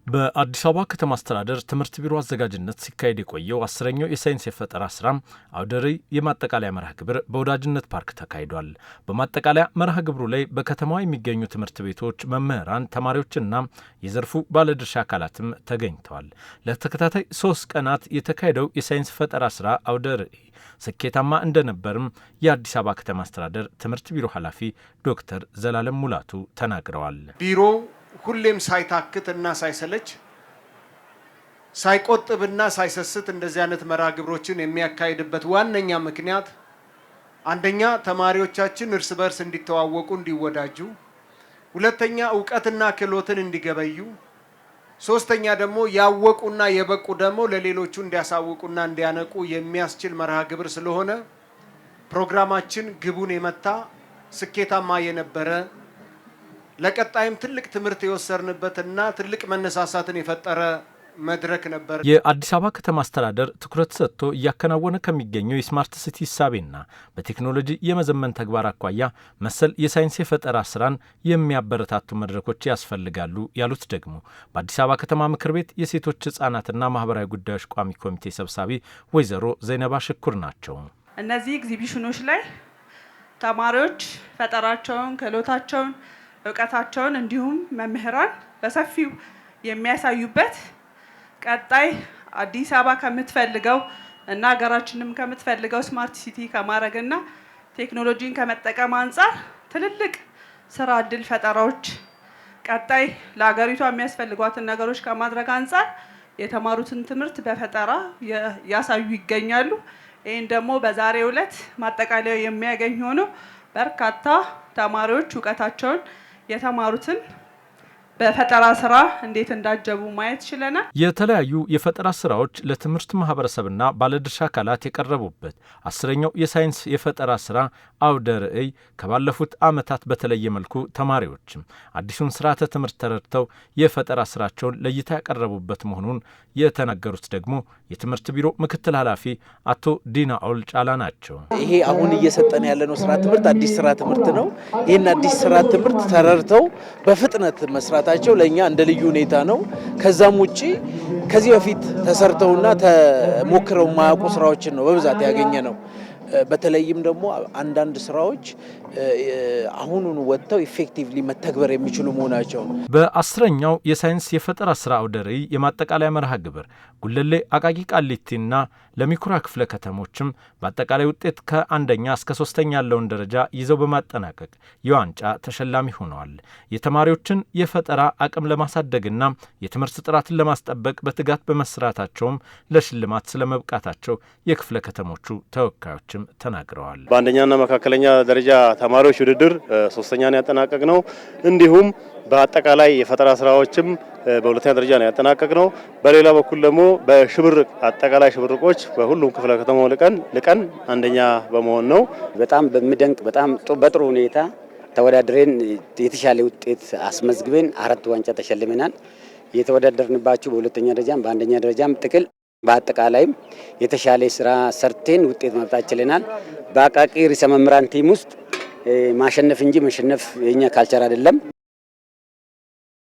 በአዲስ አበባ ከተማ አስተዳደር ትምህርት ቢሮ አዘጋጅነት ሲካሄድ የቆየው 10ኛው የሳይንስ የፈጠራ ስራ አውደ ርዕይ የማጠቃለያ መርሃ ግብር በወዳጅነት ፓርክ ተካሂዷል። በማጠቃለያ መርሃ ግብሩ ላይ በከተማዋ የሚገኙ ትምህርት ቤቶች መምህራን፣ ተማሪዎችና የዘርፉ ባለድርሻ አካላትም ተገኝተዋል። ለተከታታይ 3 ቀናት የተካሄደው የሳይንስ ፈጠራ ስራ አውደ ርዕይ ስኬታማ እንደነበርም የአዲስ አበባ ከተማ አስተዳደር ትምህርት ቢሮ ኃላፊ ዶክተር ዘላለም ሙላቱ ተናግረዋል። ቢሮ ሁሌም ሳይታክትና ሳይሰለች ሳይቆጥብና ሳይሰስት እንደዚህ አይነት መርሃ ግብሮችን የሚያካሂድበት ዋነኛ ምክንያት አንደኛ ተማሪዎቻችን እርስ በርስ እንዲተዋወቁ እንዲወዳጁ፣ ሁለተኛ ዕውቀትና ክህሎትን እንዲገበዩ፣ ሶስተኛ ደግሞ ያወቁና የበቁ ደግሞ ለሌሎቹ እንዲያሳውቁና እንዲያነቁ የሚያስችል መርሃ ግብር ስለሆነ ፕሮግራማችን ግቡን የመታ ስኬታማ የነበረ ለቀጣይም ትልቅ ትምህርት የወሰርንበትና ትልቅ መነሳሳትን የፈጠረ መድረክ ነበር። የአዲስ አበባ ከተማ አስተዳደር ትኩረት ሰጥቶ እያከናወነ ከሚገኘው የስማርት ሲቲ እሳቤና በቴክኖሎጂ የመዘመን ተግባር አኳያ መሰል የሳይንስ የፈጠራ ስራን የሚያበረታቱ መድረኮች ያስፈልጋሉ ያሉት ደግሞ በአዲስ አበባ ከተማ ምክር ቤት የሴቶች ሕጻናትና ማህበራዊ ጉዳዮች ቋሚ ኮሚቴ ሰብሳቢ ወይዘሮ ዘይነባ ሽኩር ናቸው። እነዚህ ኤግዚቢሽኖች ላይ ተማሪዎች ፈጠራቸውን፣ ክህሎታቸውን፣ እውቀታቸውን እንዲሁም መምህራን በሰፊው የሚያሳዩበት ቀጣይ አዲስ አበባ ከምትፈልገው እና ሀገራችንም ከምትፈልገው ስማርት ሲቲ ከማድረግና ቴክኖሎጂን ከመጠቀም አንጻር ትልልቅ ስራ እድል ፈጠራዎች ቀጣይ ለሀገሪቷ የሚያስፈልጓትን ነገሮች ከማድረግ አንጻር የተማሩትን ትምህርት በፈጠራ ያሳዩ ይገኛሉ። ይህን ደግሞ በዛሬው ዕለት ማጠቃለያው የሚያገኝ ሆኖ በርካታ ተማሪዎች እውቀታቸውን የተማሩትን በፈጠራ ስራ እንዴት እንዳጀቡ ማየት ችለናል። የተለያዩ የፈጠራ ስራዎች ለትምህርት ማህበረሰብና ባለድርሻ አካላት የቀረቡበት 10ኛው የሳይንስ የፈጠራ ስራ አውደ ርዕይ ከባለፉት ዓመታት በተለየ መልኩ ተማሪዎችም አዲሱን ስርዓተ ትምህርት ተረድተው የፈጠራ ስራቸውን ለእይታ ያቀረቡበት መሆኑን የተናገሩት ደግሞ የትምህርት ቢሮ ምክትል ኃላፊ አቶ ዲናኦል ጫላ ናቸው። ይሄ አሁን እየሰጠን ያለነው ስራ ትምህርት አዲስ ስራ ትምህርት ነው። ይህን አዲስ ስራ ትምህርት ተረድተው በፍጥነት መስራታቸው ለእኛ እንደ ልዩ ሁኔታ ነው። ከዛም ውጪ ከዚህ በፊት ተሰርተውና ተሞክረው የማያውቁ ስራዎችን ነው በብዛት ያገኘ ነው። በተለይም ደግሞ አንዳንድ ስራዎች አሁኑን ወጥተው ኢፌክቲቭሊ መተግበር የሚችሉ መሆናቸው። በ10ኛው የሳይንስ የፈጠራ ስራ አውደ ርዕይ የማጠቃለያ መርሃ ግብር ጉለሌ፣ አቃቂ ቃሊቲና ለሚኩራ ክፍለ ከተሞችም በአጠቃላይ ውጤት ከ1ኛ እስከ 3ኛ ያለውን ደረጃ ይዘው በማጠናቀቅ የዋንጫ ተሸላሚ ሆነዋል። የተማሪዎችን የፈጠራ አቅም ለማሳደግና የትምህርት ጥራትን ለማስጠበቅ በትጋት በመስራታቸውም ለሽልማት ስለመብቃታቸው የክፍለ ከተሞቹ ተወካዮችም ተናግረዋል። በአንደኛና መካከለኛ ደረጃ ተማሪዎች ውድድር 3ኛን ያጠናቀቅ ነው። እንዲሁም በአጠቃላይ የፈጠራ ስራዎችም በሁለተኛ ደረጃ ነው ያጠናቀቅ ነው። በሌላ በኩል ደግሞ በሽብርቅ አጠቃላይ ሽብርቆች በሁሉም ክፍለ ከተማው ልቀን አንደኛ በመሆን ነው። በጣም በሚደንቅ በጣም በጥሩ ሁኔታ ተወዳድረን የተሻለ ውጤት አስመዝግበን 4 ዋንጫ ተሸልመናል። የተወዳደርንባቸው በሁለተኛ ደረጃም በአንደኛ ደረጃም ጥቅል በአጠቃላይም የተሻለ ስራ ሰርተን ውጤት ማምጣት ችለናል። በአቃቂ ርዕሰ መምህራን ቲም ውስጥ ማሸነፍ እንጂ መሸነፍ የኛ ካልቸር አይደለም።